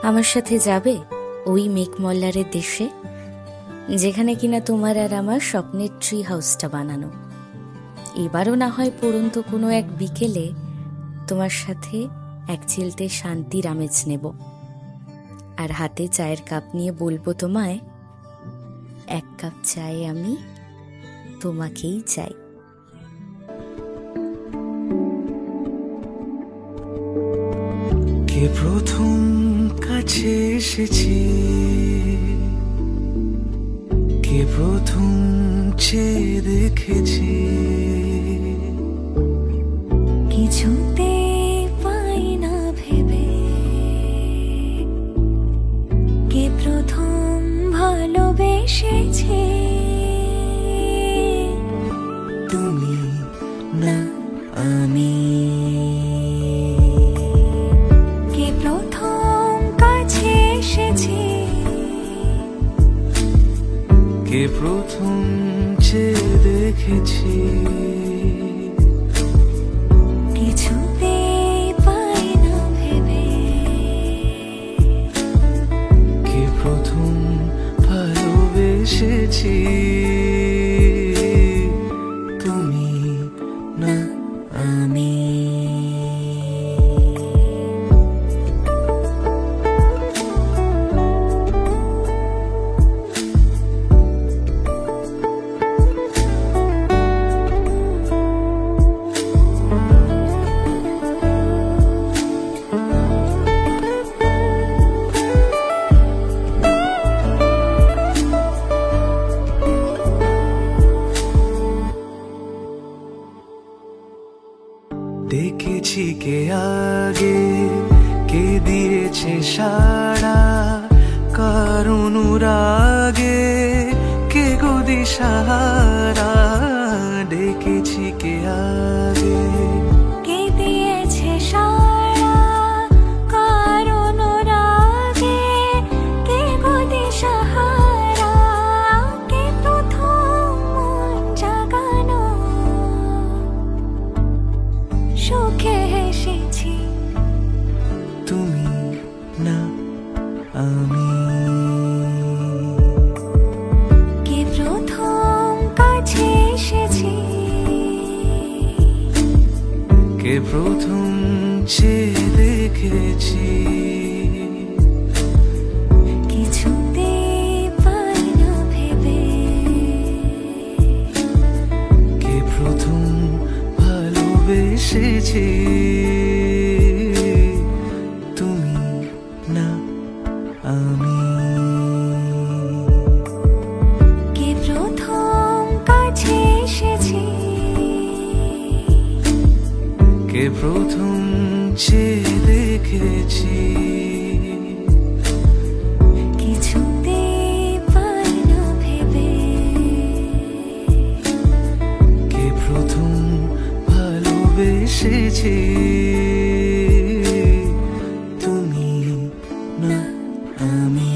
আমার সাথে যাবে ওই মেঘমল্লারের দেশে, যেখানে কিনা তোমার আর আমার স্বপ্নের ট্রি হাউসটা বানানো। এবারও না হয় পড়ন্ত কোনো এক বিকেলে তোমার সাথে এক চিলতে শান্তির আমেজ নেব, আর হাতে চায়ের কাপ নিয়ে বলবো তোমায়, এক কাপ চায়ে আমি তোমাকেই চাই। কে প্রথম কাছে এসেছি, কে প্রথম চেয়ে দেখেছি, কিছুতে পাই না ভেবে, কে প্রথম ভালোবেসেছে, তুমি না আমি। কে প্রথম কাছে এসেছে, কে প্রথম চেয়ে দেখেছি, কিছুতে পাই না ভেবে, কে প্রথম ভালোবেসেছি, তুমি না আমি। দেখেছি কে আগে, কে দিয়েছে সাড়া, কার অনুরাগে কে গো দিশাহারা। দেখেছি কে আগে, কে দিয়েছে সাড়া, কার অনুরাগে কে গো দিশাহারা, কে প্রথম মন জাগানো, সুখে হেসেছি, তুমি না আমি। কে প্রথম কাছে এসেছি, কে প্রথম চেয়ে দেখেছি, কিছুতে পাই না ভেবে, কে প্রথম ভালোবেসেছি, তুমি না আমি। কে প্রথম কাছে এসেছি, কে প্রথম চেয়ে দেখেছি, কিছুতে পাই না ভেবে, কে প্রথম ভালোবেসেছি, তুমি না আমি।